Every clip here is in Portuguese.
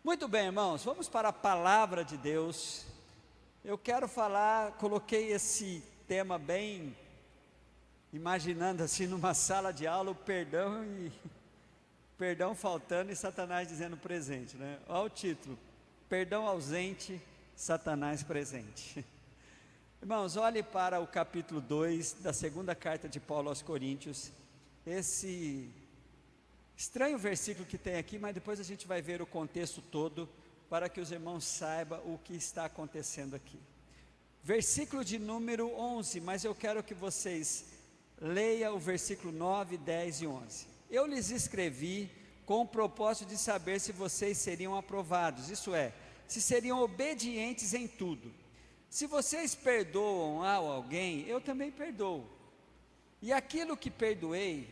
Muito bem, irmãos, vamos para a palavra de Deus. Eu quero falar, coloquei esse tema bem, imaginando assim numa sala de aula, o perdão faltando e Satanás dizendo presente, né? Olha o título, perdão ausente, Satanás presente. Irmãos, olhe para o capítulo 2 da segunda carta de Paulo aos Coríntios, esse estranho versículo que tem aqui, mas depois a gente vai ver o contexto todo, para que os irmãos saibam o que está acontecendo aqui. Versículo de número 11, mas eu quero que vocês leiam o versículo 9, 10 e 11. Eu lhes escrevi com o propósito de saber se vocês seriam aprovados, isso é, se seriam obedientes em tudo. Se vocês perdoam a alguém, eu também perdoo. E aquilo que perdoei,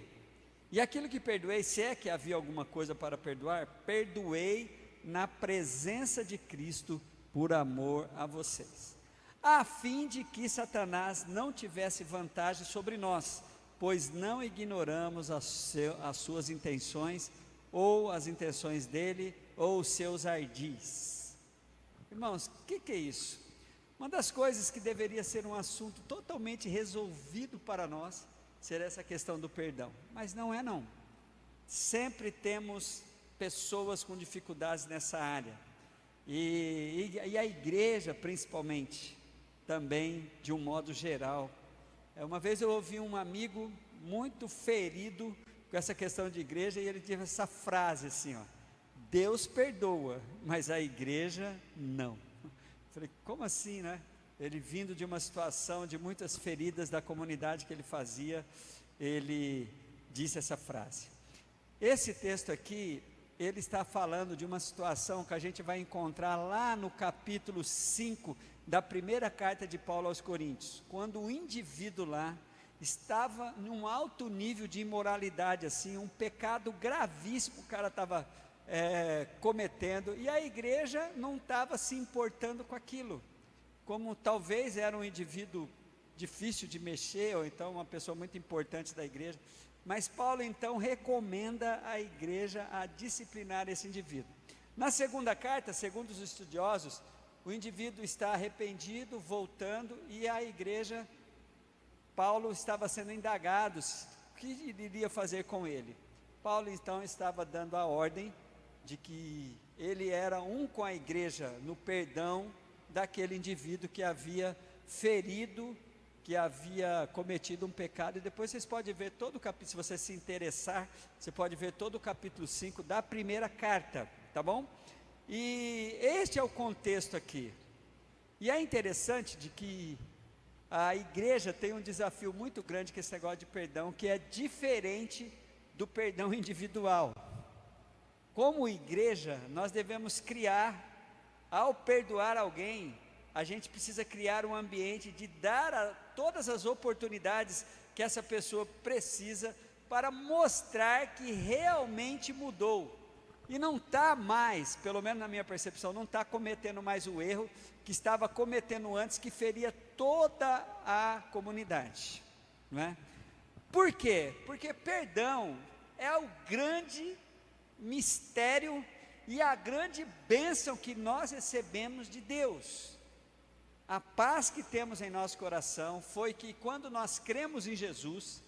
se é que havia alguma coisa para perdoar, perdoei na presença de Cristo por amor a vocês, a fim de que Satanás não tivesse vantagem sobre nós, pois não ignoramos as suas intenções, ou as intenções dele, ou os seus ardis. Irmãos, o que é isso? Uma das coisas que deveria ser um assunto totalmente resolvido para nós, seria essa questão do perdão, mas não é não. Sempre temos pessoas com dificuldades nessa área, e a igreja principalmente, também de um modo geral. Uma vez eu ouvi um amigo muito ferido com essa questão de igreja, e ele disse essa frase assim, ó: Deus perdoa, mas a igreja não. Falei, como assim, né? Ele vindo de uma situação de muitas feridas da comunidade que ele fazia, ele disse essa frase. Esse texto aqui, ele está falando de uma situação que a gente vai encontrar lá no capítulo 5 da primeira carta de Paulo aos Coríntios, quando o indivíduo lá estava num alto nível de imoralidade, assim, um pecado gravíssimo o cara estava cometendo, e a igreja não estava se importando com aquilo, como talvez era um indivíduo difícil de mexer, ou então uma pessoa muito importante da igreja, mas Paulo então recomenda à igreja a disciplinar esse indivíduo. Na segunda carta, segundo os estudiosos, o indivíduo está arrependido, voltando, e a igreja, Paulo estava sendo indagado, o que ele iria fazer com ele? Paulo então estava dando a ordem de que ele era um com a igreja no perdão daquele indivíduo que havia ferido, que havia cometido um pecado. E depois vocês podem ver todo o capítulo, se você se interessar, você pode ver todo o capítulo 5 da primeira carta, tá bom? E este é o contexto aqui. E é interessante de que a igreja tem um desafio muito grande com esse negócio de perdão, que é diferente do perdão individual. Como igreja, nós devemos criar, ao perdoar alguém, a gente precisa criar um ambiente de dar todas as oportunidades que essa pessoa precisa para mostrar que realmente mudou, e não está mais, pelo menos na minha percepção, não está cometendo mais o erro que estava cometendo antes, que feria toda a comunidade, não é? Por quê? Porque perdão é o grande mistério e a grande bênção que nós recebemos de Deus. A paz que temos em nosso coração foi que quando nós cremos em Jesus,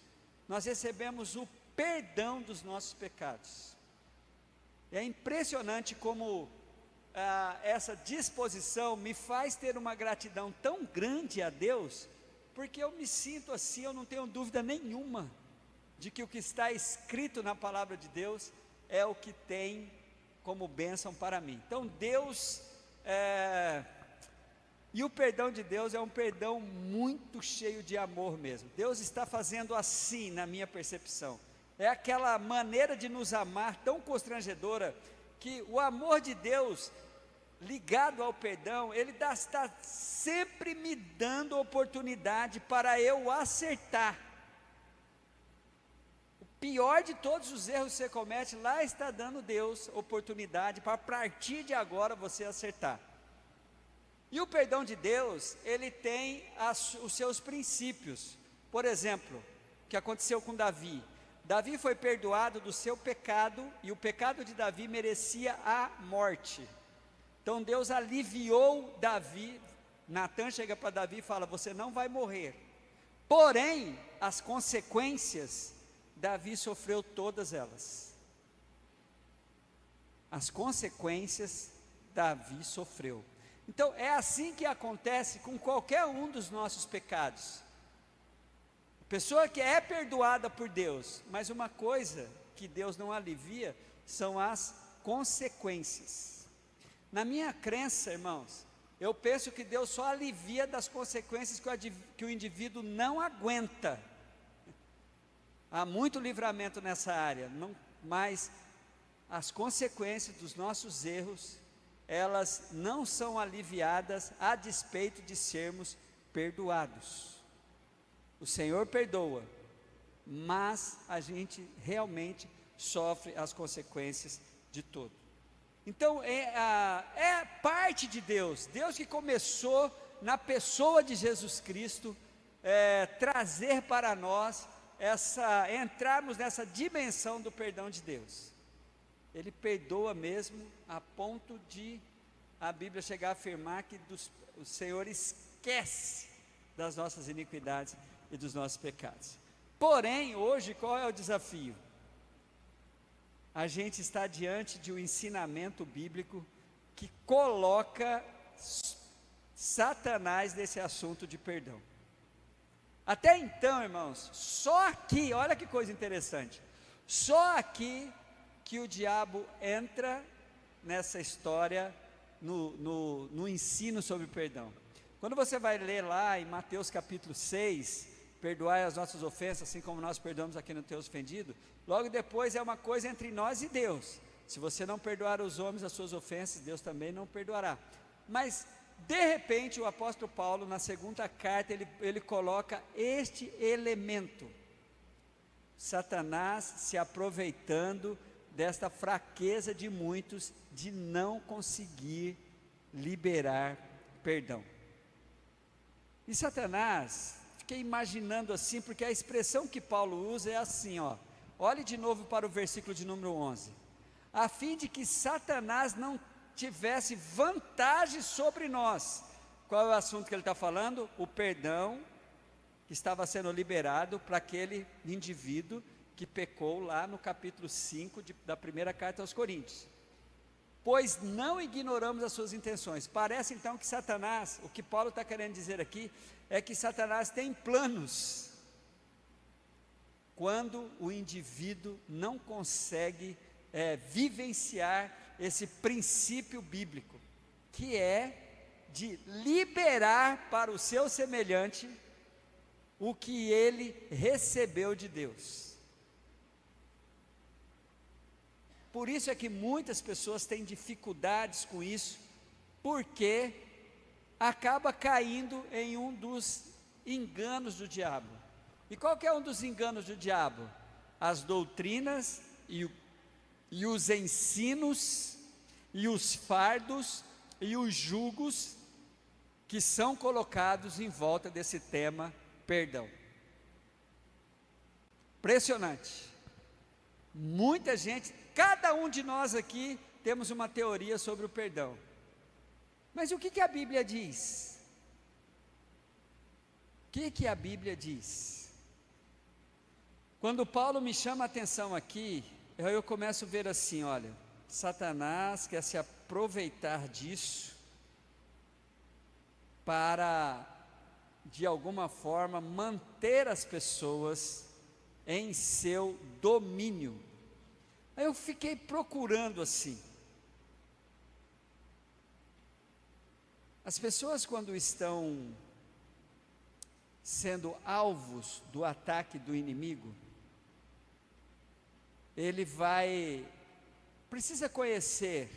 nós recebemos o perdão dos nossos pecados. É impressionante como essa disposição me faz ter uma gratidão tão grande a Deus, porque eu me sinto assim, eu não tenho dúvida nenhuma de que o que está escrito na palavra de Deus é o que tem como bênção para mim. Então Deus, e o perdão de Deus é um perdão muito cheio de amor mesmo. Deus está fazendo assim, na minha percepção, é aquela maneira de nos amar tão constrangedora, que o amor de Deus ligado ao perdão, ele está sempre me dando oportunidade para eu acertar. O pior de todos os erros que você comete, lá está dando Deus oportunidade para, a partir de agora, você acertar. E o perdão de Deus, ele tem os seus princípios. Por exemplo, o que aconteceu com Davi. Davi foi perdoado do seu pecado, e o pecado de Davi merecia a morte. Então Deus aliviou Davi. Natan chega para Davi e fala: você não vai morrer. Porém, as consequências, Davi sofreu todas elas. As consequências, Davi sofreu. Então, é assim que acontece com qualquer um dos nossos pecados. A pessoa que é perdoada por Deus, mas uma coisa que Deus não alivia, são as consequências. Na minha crença, irmãos, eu penso que Deus só alivia das consequências que o indivíduo não aguenta. Há muito livramento nessa área, mas as consequências dos nossos erros, elas não são aliviadas a despeito de sermos perdoados. O Senhor perdoa, mas a gente realmente sofre as consequências de tudo. Então é parte de Deus, Deus que começou na pessoa de Jesus Cristo, trazer para nós entrarmos nessa dimensão do perdão de Deus. Ele perdoa mesmo, a ponto de a Bíblia chegar a afirmar que o Senhor esquece das nossas iniquidades e dos nossos pecados. Porém, hoje, qual é o desafio? A gente está diante de um ensinamento bíblico que coloca Satanás nesse assunto de perdão. Até então, irmãos, só aqui, olha que coisa interessante, só aqui que o diabo entra nessa história, no ensino sobre perdão. Quando você vai ler lá em Mateus capítulo 6, perdoai as nossas ofensas, assim como nós perdoamos a quem não tem ofendido, logo depois é uma coisa entre nós e Deus. Se você não perdoar os homens as suas ofensas, Deus também não perdoará. Mas, de repente, o apóstolo Paulo, na segunda carta, ele coloca este elemento: Satanás se aproveitando desta fraqueza de muitos, de não conseguir liberar perdão. E Satanás, fiquei imaginando assim, porque a expressão que Paulo usa é assim, olhe de novo para o versículo de número 11, a fim de que Satanás não tivesse vantagem sobre nós. Qual é o assunto que ele está falando? O perdão que estava sendo liberado para aquele indivíduo que pecou lá no capítulo 5 da primeira carta aos Coríntios. Pois não ignoramos as suas intenções. Parece então que Satanás, o que Paulo está querendo dizer aqui, é que Satanás tem planos quando o indivíduo não consegue vivenciar esse princípio bíblico, que é de liberar para o seu semelhante o que ele recebeu de Deus. Por isso é que muitas pessoas têm dificuldades com isso, porque acaba caindo em um dos enganos do diabo. E qual que é um dos enganos do diabo? As doutrinas e os ensinos, e os fardos, e os jugos, que são colocados em volta desse tema, perdão. Impressionante. Muita gente, cada um de nós aqui, temos uma teoria sobre o perdão. Mas o que a Bíblia diz? O que a Bíblia diz? Quando Paulo me chama a atenção aqui, eu começo a ver assim, olha, Satanás quer se aproveitar disso para, de alguma forma, manter as pessoas em seu domínio. Aí eu fiquei procurando assim. As pessoas, quando estão sendo alvos do ataque do inimigo, precisa conhecer,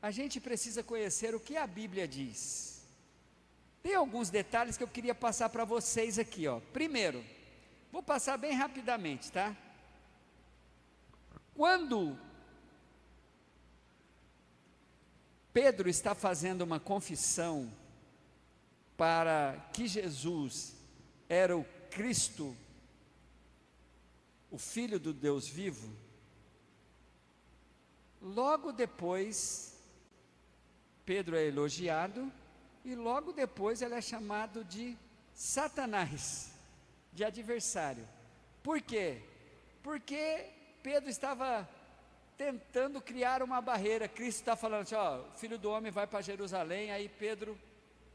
a gente precisa conhecer o que a Bíblia diz. Tem alguns detalhes que eu queria passar para vocês aqui, Primeiro, vou passar bem rapidamente, tá? Quando Pedro está fazendo uma confissão para que Jesus era o Cristo, o Filho do Deus vivo, logo depois, Pedro é elogiado, e logo depois ele é chamado de Satanás, de adversário. Por quê? Porque Pedro estava tentando criar uma barreira. Cristo está falando assim, ó, o Filho do Homem vai para Jerusalém. Aí Pedro,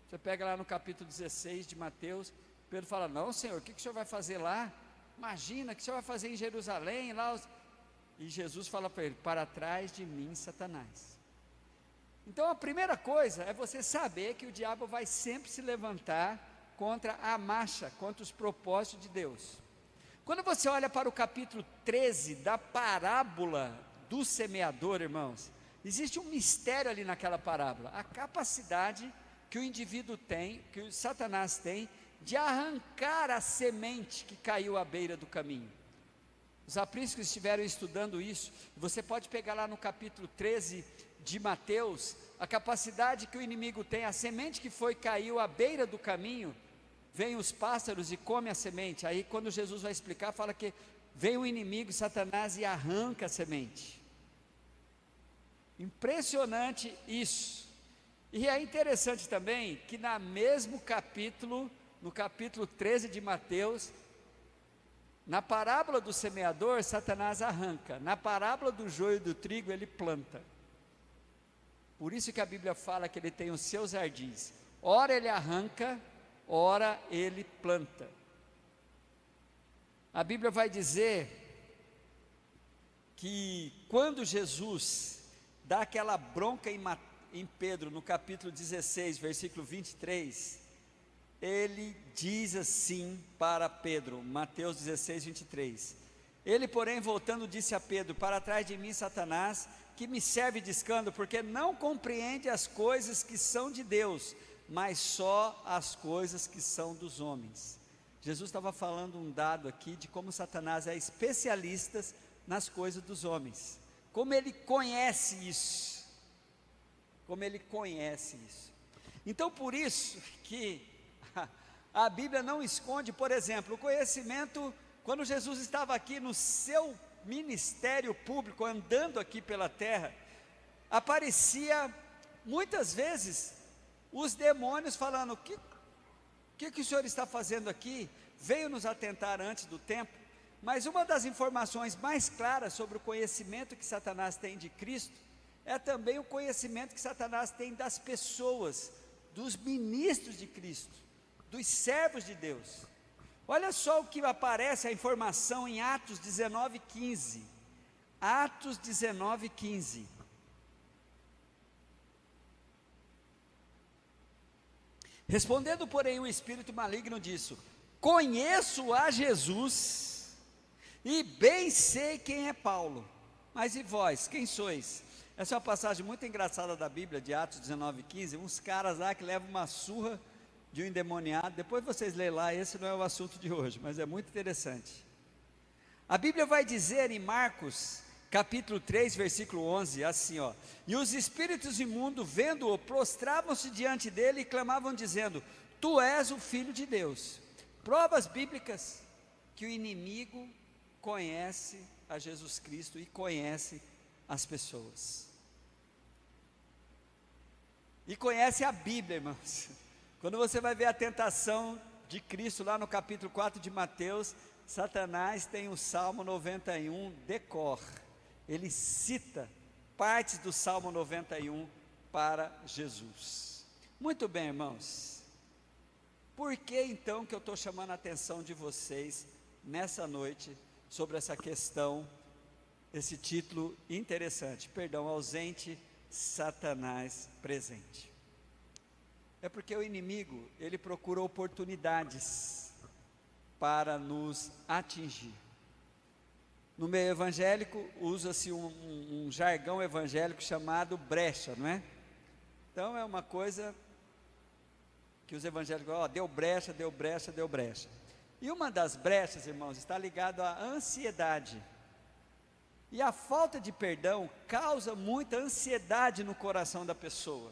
você pega lá no capítulo 16 de Mateus, Pedro fala, não Senhor, o que o Senhor vai fazer lá? Imagina, o que o Senhor vai fazer em Jerusalém? E Jesus fala para ele, para trás de mim, Satanás. Então a primeira coisa é você saber que o diabo vai sempre se levantar contra a marcha, contra os propósitos de Deus. Quando você olha para o capítulo 13 da parábola do semeador, irmãos, existe um mistério ali naquela parábola, a capacidade que o indivíduo tem, que o Satanás tem, de arrancar a semente que caiu à beira do caminho. Os apriscos estiveram estudando isso, você pode pegar lá no capítulo 13 de Mateus, a capacidade que o inimigo tem, a semente que caiu à beira do caminho, vem os pássaros e come a semente. Aí quando Jesus vai explicar, fala que vem o inimigo, Satanás, e arranca a semente. Impressionante isso. E é interessante também que no mesmo capítulo, no capítulo 13 de Mateus, na parábola do semeador, Satanás arranca, na parábola do joio e do trigo, ele planta. Por isso que a Bíblia fala que ele tem os seus jardins, ora ele arranca, ora ele planta. A Bíblia vai dizer que quando Jesus dá aquela bronca em Pedro, no capítulo 16, versículo 23, ele diz assim para Pedro, Mateus 16, 23, ele porém voltando disse a Pedro, para trás de mim Satanás, que me serve de escândalo, porque não compreende as coisas que são de Deus, mas só as coisas que são dos homens. Jesus estava falando um dado aqui, de como Satanás é especialista nas coisas dos homens, como ele conhece isso, então por isso que a Bíblia não esconde, por exemplo, o conhecimento, quando Jesus estava aqui no seu ministério público, andando aqui pela terra, aparecia muitas vezes os demônios falando, o que o Senhor está fazendo aqui? Veio nos atentar antes do tempo. Mas uma das informações mais claras sobre o conhecimento que Satanás tem de Cristo, é também o conhecimento que Satanás tem das pessoas, dos ministros de Cristo, dos servos de Deus. Olha só o que aparece a informação em Atos 19:15. Atos 19:15. Respondendo, porém, o espírito maligno disse: conheço a Jesus e bem sei quem é Paulo, mas e vós, quem sois? Essa é uma passagem muito engraçada da Bíblia, de Atos 19:15, uns caras lá que levam uma surra de um endemoniado. Depois vocês leem lá, esse não é o assunto de hoje, mas é muito interessante. A Bíblia vai dizer em Marcos capítulo 3, versículo 11, assim ó: e os espíritos imundos, vendo-o, prostravam-se diante dele e clamavam dizendo: tu és o Filho de Deus. Provas bíblicas que o inimigo conhece a Jesus Cristo e conhece as pessoas, e conhece a Bíblia, irmãos. Quando você vai ver a tentação de Cristo lá no capítulo 4 de Mateus, Satanás tem o Salmo 91 decor, ele cita partes do Salmo 91 para Jesus. Muito bem, irmãos, por que então que eu estou chamando a atenção de vocês nessa noite sobre essa questão, esse título interessante, perdão ausente, Satanás presente? É porque o inimigo, ele procura oportunidades para nos atingir. No meio evangélico, usa-se um jargão evangélico chamado brecha, não é? Então é uma coisa que os evangélicos, deu brecha, deu brecha, deu brecha. E uma das brechas, irmãos, está ligado à ansiedade. E a falta de perdão causa muita ansiedade no coração da pessoa.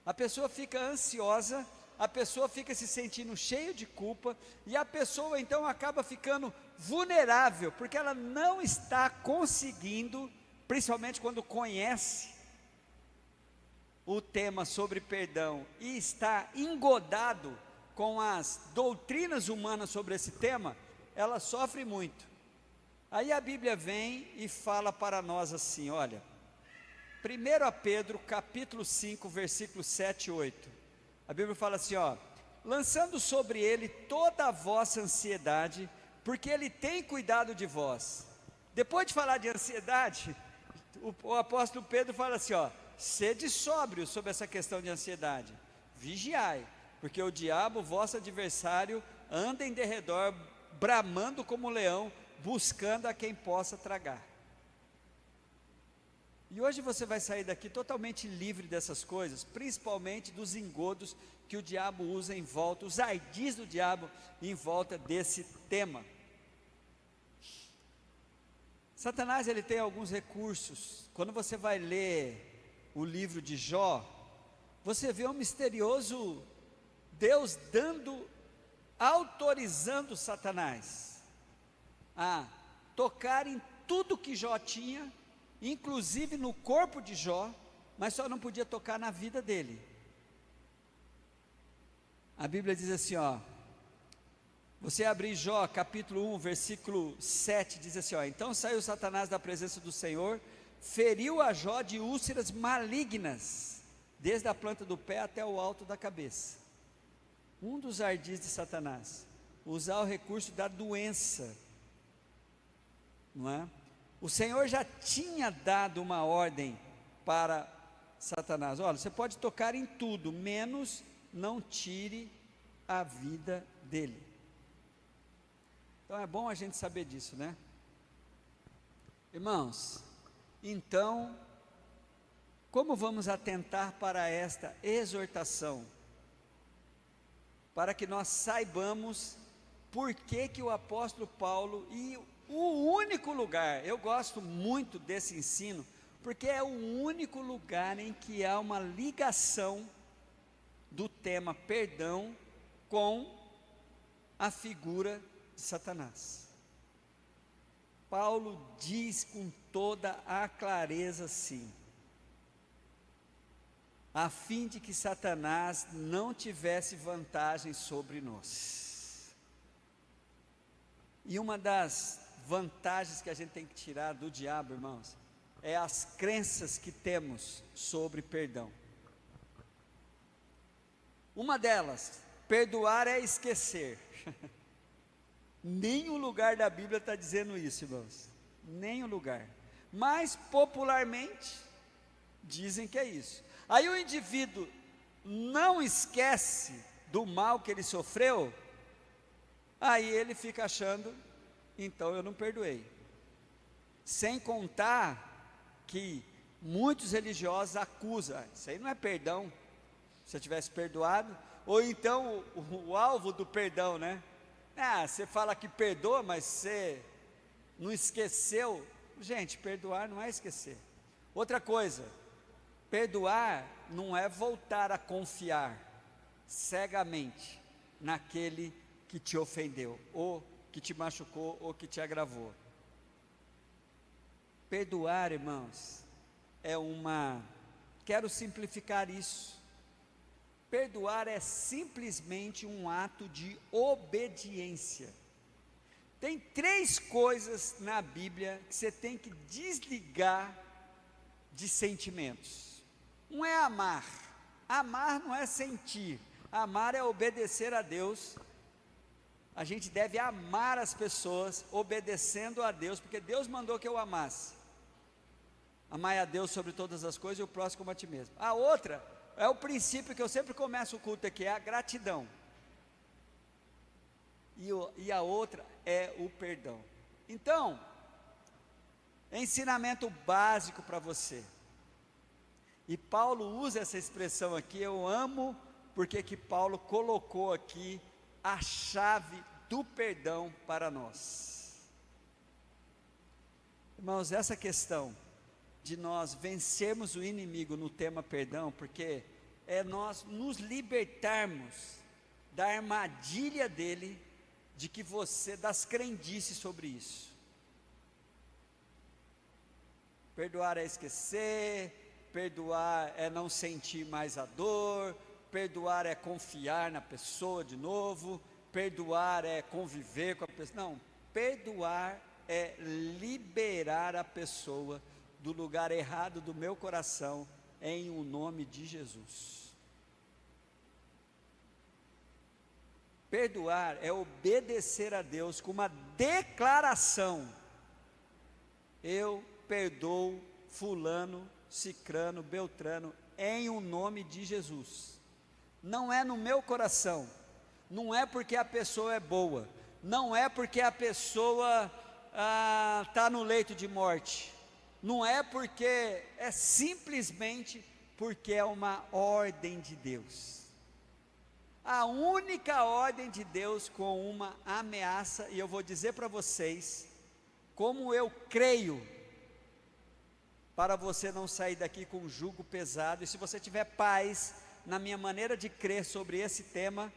A pessoa fica ansiosa a pessoa fica se sentindo cheio de culpa, e a pessoa então acaba ficando vulnerável, porque ela não está conseguindo, principalmente quando conhece o tema sobre perdão, e está engodado com as doutrinas humanas sobre esse tema, ela sofre muito. Aí a Bíblia vem e fala para nós assim, olha, 1 Pedro capítulo 5, versículos 7 e 8, a Bíblia fala assim, ó, lançando sobre ele toda a vossa ansiedade, porque ele tem cuidado de vós. Depois de falar de ansiedade, o apóstolo Pedro fala assim, ó, sede sóbrio sobre essa questão de ansiedade, vigiai, porque o diabo, vosso adversário, anda em derredor, bramando como leão, buscando a quem possa tragar. E hoje você vai sair daqui totalmente livre dessas coisas, principalmente dos engodos que o diabo usa em volta, os ardis do diabo em volta desse tema. Satanás, ele tem alguns recursos. Quando você vai ler o livro de Jó, você vê um misterioso Deus autorizando Satanás a tocar em tudo que Jó tinha, inclusive no corpo de Jó, mas só não podia tocar na vida dele. A Bíblia diz assim, ó, você abrir Jó capítulo 1, versículo 7, diz assim, ó, então saiu Satanás da presença do Senhor, feriu a Jó de úlceras malignas, desde a planta do pé até o alto da cabeça. Um dos ardis de Satanás, usar o recurso da doença, não é? O Senhor já tinha dado uma ordem para Satanás, olha, você pode tocar em tudo, menos não tire a vida dele. Então é bom a gente saber disso, né? Irmãos, então, como vamos atentar para esta exortação? Para que nós saibamos por que o apóstolo Paulo, e o único lugar, eu gosto muito desse ensino, porque é o único lugar em que há uma ligação do tema perdão com a figura de Satanás. Paulo diz com toda a clareza assim, a fim de que Satanás não tivesse vantagem sobre nós. E uma das vantagens que a gente tem que tirar do diabo, irmãos, é as crenças que temos sobre perdão. Uma delas, perdoar é esquecer. Nenhum lugar da Bíblia está dizendo isso, irmãos, nenhum lugar, mas popularmente dizem que é isso. Aí o indivíduo não esquece do mal que ele sofreu, aí ele fica achando, então eu não perdoei. Sem contar que muitos religiosos acusam, isso aí não é perdão, se eu tivesse perdoado, ou então o alvo do perdão, né? Você fala que perdoa, mas você não esqueceu. Gente, perdoar não é esquecer. Outra coisa, perdoar não é voltar a confiar cegamente naquele que te ofendeu, ou que te machucou, ou que te agravou. Perdoar, irmãos, quero simplificar isso. Perdoar é simplesmente um ato de obediência. Tem 3 coisas na Bíblia que você tem que desligar de sentimentos. Um é amar. Amar não é sentir. Amar é obedecer a Deus. A gente deve amar as pessoas obedecendo a Deus, porque Deus mandou que eu amasse. Amai a Deus sobre todas as coisas e o próximo como a ti mesmo. A outra é o princípio que eu sempre começo o culto aqui, é a gratidão. E a outra é o perdão. Então, ensinamento básico para você. E Paulo usa essa expressão aqui, eu amo, porque que Paulo colocou aqui a chave do perdão para nós. Irmãos, essa questão de nós vencermos o inimigo no tema perdão, porque é nós nos libertarmos da armadilha dele, de que você, das crendices sobre isso. Perdoar é esquecer, perdoar é não sentir mais a dor, perdoar é confiar na pessoa de novo, perdoar é conviver com a pessoa. Não, perdoar é liberar a pessoa do lugar errado do meu coração, em o nome de Jesus. Perdoar é obedecer a Deus com uma declaração: eu perdoo fulano, cicrano, beltrano, em o nome de Jesus. Não é no meu coração, não é porque a pessoa é boa, não é porque a pessoa está no leito de morte, não é porque, é simplesmente porque é uma ordem de Deus. A única ordem de Deus com uma ameaça, e eu vou dizer para vocês, como eu creio, para você não sair daqui com um jugo pesado, e se você tiver paz na minha maneira de crer sobre esse tema,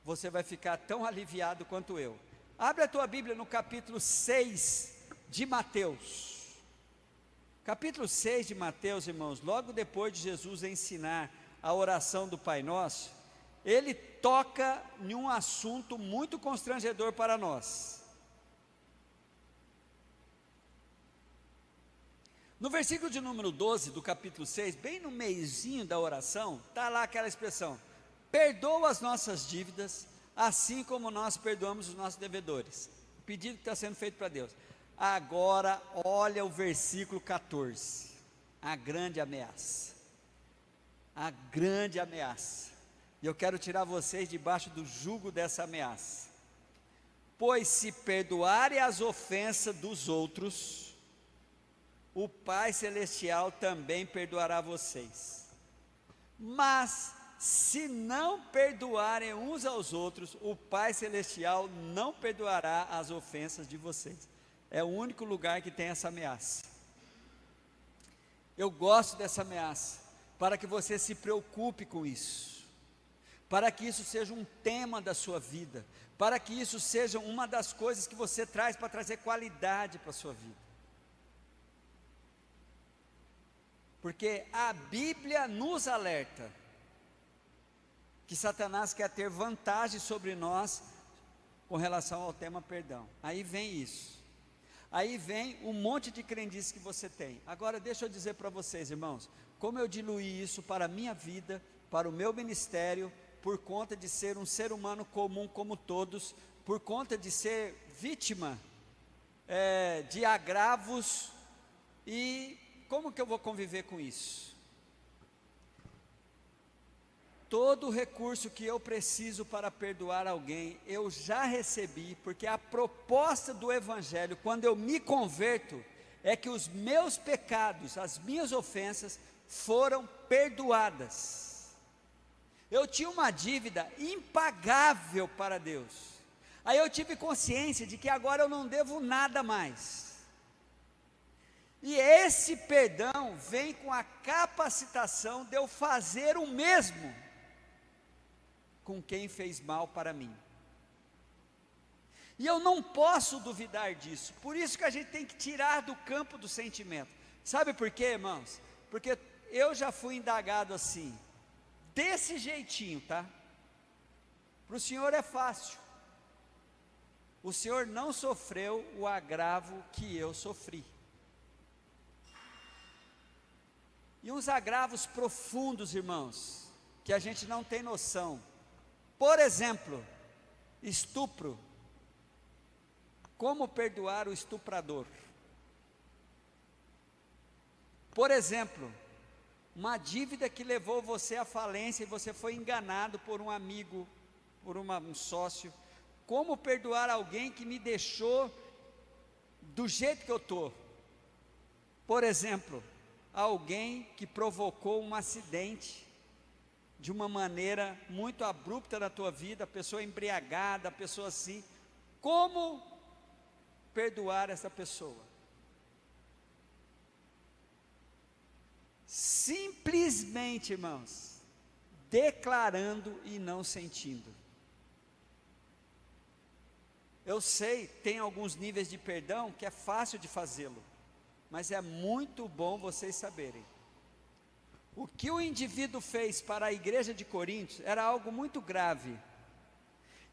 você vai ficar tão aliviado quanto eu. Abre a tua Bíblia no capítulo 6 de Mateus. Capítulo 6 de Mateus, irmãos, logo depois de Jesus ensinar a oração do Pai Nosso, ele toca em um assunto muito constrangedor para nós. No versículo de número 12 do capítulo 6, bem no meiozinho da oração, está lá aquela expressão: perdoa as nossas dívidas, assim como nós perdoamos os nossos devedores. O pedido que está sendo feito para Deus. Agora, olha o versículo 14, a grande ameaça. A grande ameaça. E eu quero tirar vocês debaixo do jugo dessa ameaça. Pois se perdoarem as ofensas dos outros, o Pai Celestial também perdoará vocês. Mas se não perdoarem uns aos outros, o Pai Celestial não perdoará as ofensas de vocês. É o único lugar que tem essa ameaça. Eu gosto dessa ameaça, para que você se preocupe com isso, para que isso seja um tema da sua vida, para que isso seja uma das coisas que você traz para trazer qualidade para a sua vida. Porque a Bíblia nos alerta que Satanás quer ter vantagem sobre nós com relação ao tema perdão. Aí vem isso. Aí vem um monte de crendices que você tem. Agora deixa eu dizer para vocês, irmãos, como eu diluí isso para a minha vida, para o meu ministério, por conta de ser um ser humano comum como todos, por conta de ser vítima de agravos, e como que eu vou conviver com isso? Todo o recurso que eu preciso para perdoar alguém, eu já recebi, porque a proposta do Evangelho, quando eu me converto, é que os meus pecados, as minhas ofensas, foram perdoadas. Eu tinha uma dívida impagável para Deus, aí eu tive consciência de que agora eu não devo nada mais. E esse perdão vem com a capacitação de eu fazer o mesmo com quem fez mal para mim. E eu não posso duvidar disso. Por isso que a gente tem que tirar do campo do sentimento. Sabe por quê, irmãos? Porque eu já fui indagado assim, desse jeitinho, tá? Para o senhor é fácil. O senhor não sofreu o agravo que eu sofri. E uns agravos profundos, irmãos, que a gente não tem noção. Por exemplo, estupro. Como perdoar o estuprador? Por exemplo, uma dívida que levou você à falência e você foi enganado por um amigo, por um sócio. Como perdoar alguém que me deixou do jeito que eu estou? Por exemplo, alguém que provocou um acidente de uma maneira muito abrupta na tua vida, a pessoa embriagada, a pessoa assim. Como perdoar essa pessoa? Simplesmente, irmãos, declarando e não sentindo. Eu sei, tem alguns níveis de perdão que é fácil de fazê-lo, mas é muito bom vocês saberem. O que o indivíduo fez para a igreja de Coríntios era algo muito grave.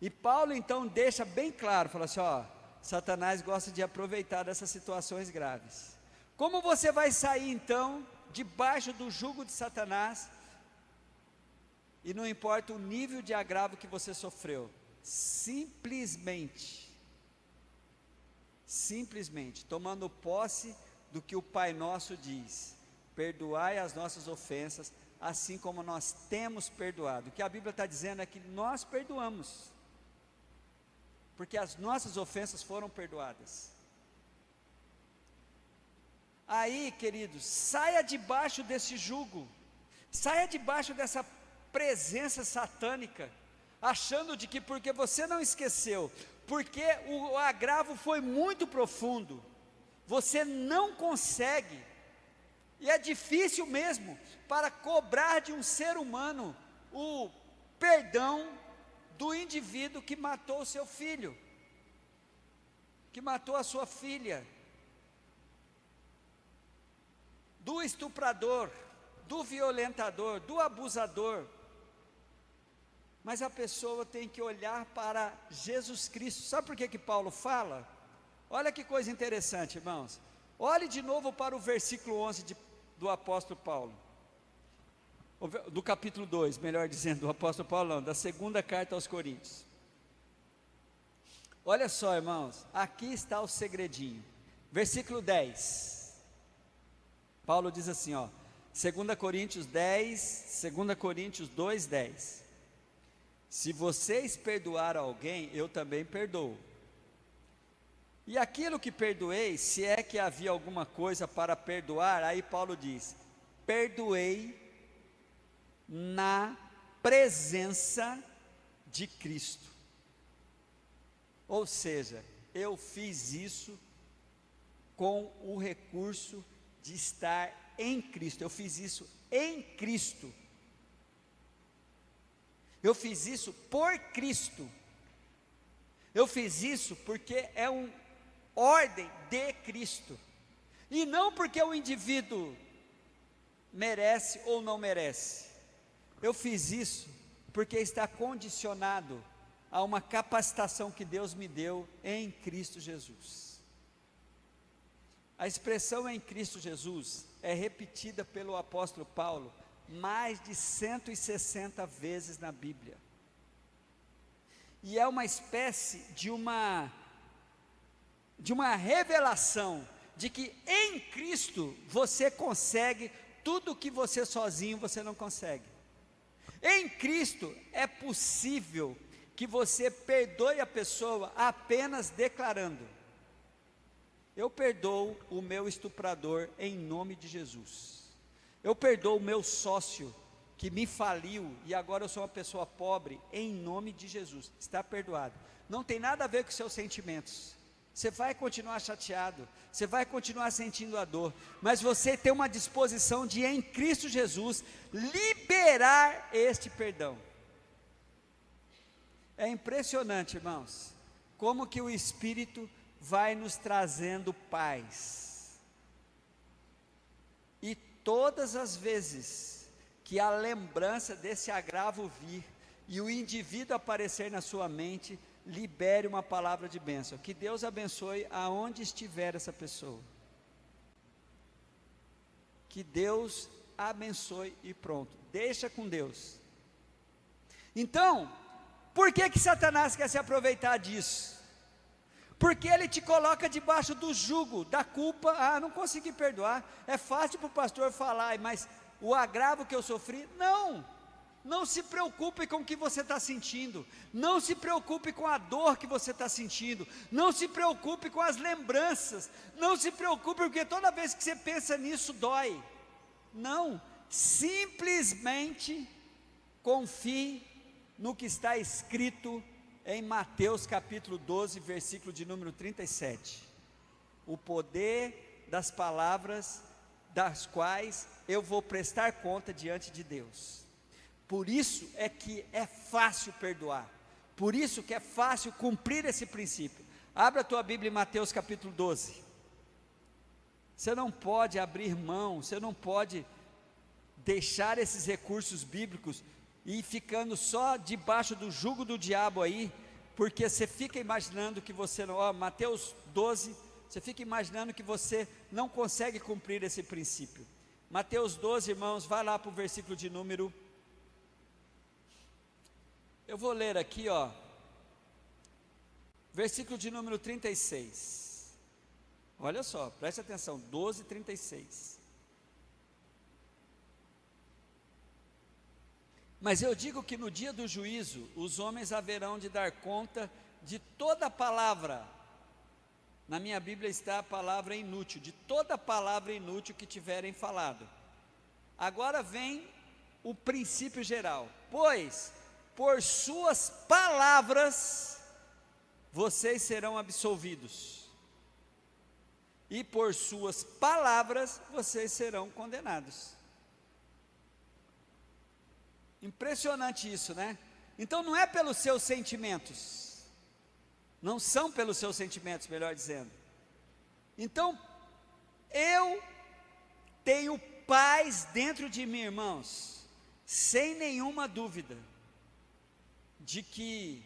E Paulo então deixa bem claro, fala assim, ó, Satanás gosta de aproveitar dessas situações graves. Como você vai sair então debaixo do jugo de Satanás, e não importa o nível de agravo que você sofreu, simplesmente, tomando posse do que o Pai Nosso diz: perdoai as nossas ofensas, assim como nós temos perdoado. O que a Bíblia está dizendo é que nós perdoamos, porque as nossas ofensas foram perdoadas. Aí, queridos, saia debaixo desse jugo, saia debaixo dessa presença satânica, achando de que porque você não esqueceu, porque o agravo foi muito profundo, você não consegue, e é difícil mesmo, para cobrar de um ser humano o perdão do indivíduo que matou o seu filho, que matou a sua filha, do estuprador, do violentador, do abusador. Mas a pessoa tem que olhar para Jesus Cristo. Sabe por que Paulo fala? Olha que coisa interessante, irmãos. Olhe de novo para o versículo 11 do apóstolo Paulo, do capítulo 2, melhor dizendo, do apóstolo Paulo não, da segunda carta aos Coríntios. Olha só, irmãos, aqui está o segredinho. Versículo 10. Paulo diz assim, ó, 2 Coríntios 2:10. Se vocês perdoar alguém, eu também perdoo. E aquilo que perdoei, se é que havia alguma coisa para perdoar, aí Paulo diz: perdoei na presença de Cristo. Ou seja, eu fiz isso com o recurso de estar em Cristo, eu fiz isso em Cristo, eu fiz isso por Cristo, eu fiz isso porque é uma ordem de Cristo, e não porque o indivíduo merece ou não merece. Eu fiz isso porque está condicionado a uma capacitação que Deus me deu em Cristo Jesus. A expressão em Cristo Jesus é repetida pelo apóstolo Paulo mais de 160 vezes na Bíblia. E é uma espécie de uma revelação de que em Cristo você consegue tudo que você sozinho você não consegue. Em Cristo é possível que você perdoe a pessoa apenas declarando: eu perdoo o meu estuprador em nome de Jesus. Eu perdoo o meu sócio que me faliu e agora eu sou uma pessoa pobre em nome de Jesus. Está perdoado. Não tem nada a ver com seus sentimentos. Você vai continuar chateado, você vai continuar sentindo a dor, mas você tem uma disposição de, em Cristo Jesus, liberar este perdão. É impressionante, irmãos, como que o Espírito vai nos trazendo paz. E todas as vezes que a lembrança desse agravo vir e o indivíduo aparecer na sua mente, libere uma palavra de bênção. Que Deus abençoe aonde estiver essa pessoa. Que Deus abençoe e pronto. Deixa com Deus. Então, por que Satanás quer se aproveitar disso? Porque ele te coloca debaixo do jugo, da culpa. Ah, não consegui perdoar. É fácil para o pastor falar, mas o agravo que eu sofri, não se preocupe com o que você está sentindo, não se preocupe com a dor que você está sentindo, não se preocupe com as lembranças, não se preocupe porque toda vez que você pensa nisso dói. Não, simplesmente confie no que está escrito em Mateus capítulo 12, versículo de número 37, o poder das palavras das quais eu vou prestar conta diante de Deus. Por isso é que é fácil perdoar. Por isso que é fácil cumprir esse princípio. Abra a tua Bíblia em Mateus capítulo 12. Você não pode abrir mão, você não pode deixar esses recursos bíblicos e ir ficando só debaixo do jugo do diabo aí, porque você fica imaginando que você não, Mateus 12, você fica imaginando que você não consegue cumprir esse princípio. Mateus 12, irmãos, vai lá para o versículo de número, eu vou ler aqui, versículo de número 36. Olha só, preste atenção, 12, 36. Mas eu digo que no dia do juízo, os homens haverão de dar conta de toda palavra. Na minha Bíblia está a palavra inútil, de toda palavra inútil que tiverem falado. Agora vem o princípio geral. Pois, por suas palavras, vocês serão absolvidos. E por suas palavras, vocês serão condenados. Impressionante isso, né? Então não é pelos seus sentimentos, não são pelos seus sentimentos, melhor dizendo. Então, eu tenho paz dentro de mim, irmãos, sem nenhuma dúvida, de que,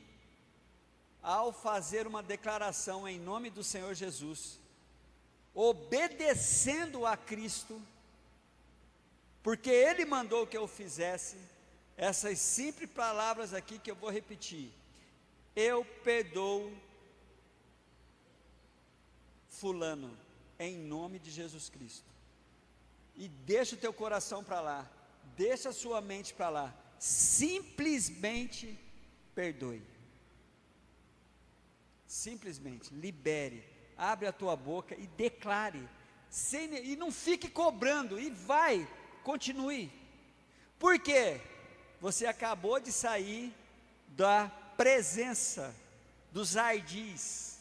ao fazer uma declaração em nome do Senhor Jesus, obedecendo a Cristo, porque Ele mandou que eu fizesse, essas simples palavras aqui que eu vou repetir: eu perdoo fulano, em nome de Jesus Cristo. E deixa o teu coração para lá, deixa a sua mente para lá, simplesmente perdoe. Simplesmente, libere, abre a tua boca e declare, e não fique cobrando, e vai, continue. Por quê? Você acabou de sair da presença dos ardis,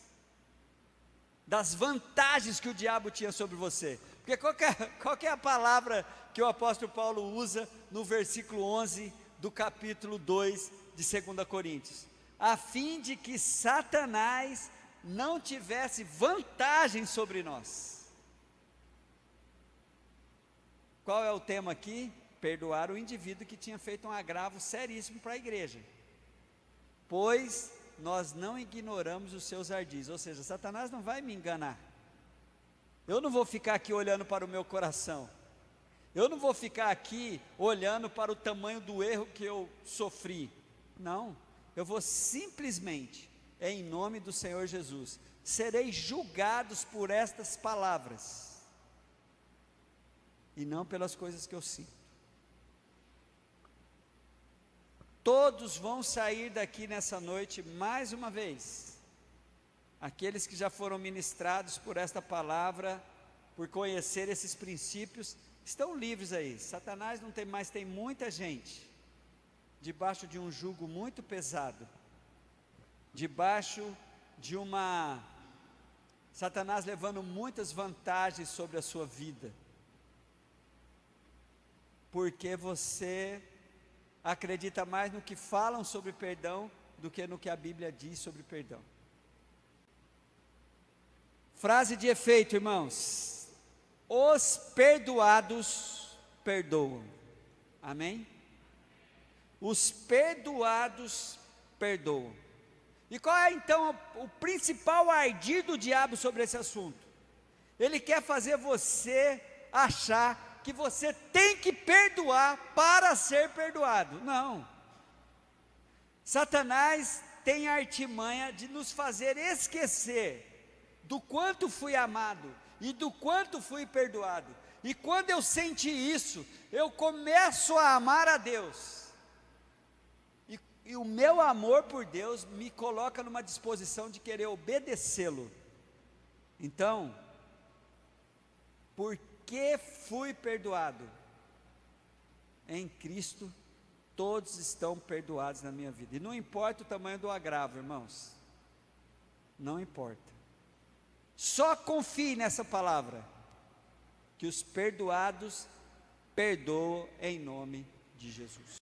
das vantagens que o diabo tinha sobre você. Porque qual que é a palavra que o apóstolo Paulo usa no versículo 11 do capítulo 2 de 2 Coríntios? A fim de que Satanás não tivesse vantagem sobre nós. Qual é o tema aqui? Perdoar o indivíduo que tinha feito um agravo seríssimo para a igreja. Pois nós não ignoramos os seus ardis, ou seja, Satanás não vai me enganar. Eu não vou ficar aqui olhando para o meu coração. Eu não vou ficar aqui olhando para o tamanho do erro que eu sofri. Não, eu vou simplesmente, em nome do Senhor Jesus, serei julgados por estas palavras, e não pelas coisas que eu sinto. Todos vão sair daqui nessa noite, mais uma vez, aqueles que já foram ministrados por esta palavra, por conhecer esses princípios, estão livres aí. Satanás não tem mais, tem muita gente debaixo de um jugo muito pesado, debaixo de Satanás levando muitas vantagens sobre a sua vida, porque você acredita mais no que falam sobre perdão do que no que a Bíblia diz sobre perdão. Frase de efeito, irmãos: os perdoados perdoam. Amém? Os perdoados perdoam. E qual é então o principal ardid do diabo sobre esse assunto? Ele quer fazer você achar que você tem que perdoar para ser perdoado. Não. Satanás tem a artimanha de nos fazer esquecer do quanto fui amado e do quanto fui perdoado. E quando eu senti isso, eu começo a amar a Deus. E o meu amor por Deus me coloca numa disposição de querer obedecê-lo. Então, porque fui perdoado em Cristo, todos estão perdoados na minha vida. E não importa o tamanho do agravo, irmãos, não importa. Só confie nessa palavra, que os perdoados perdoam em nome de Jesus.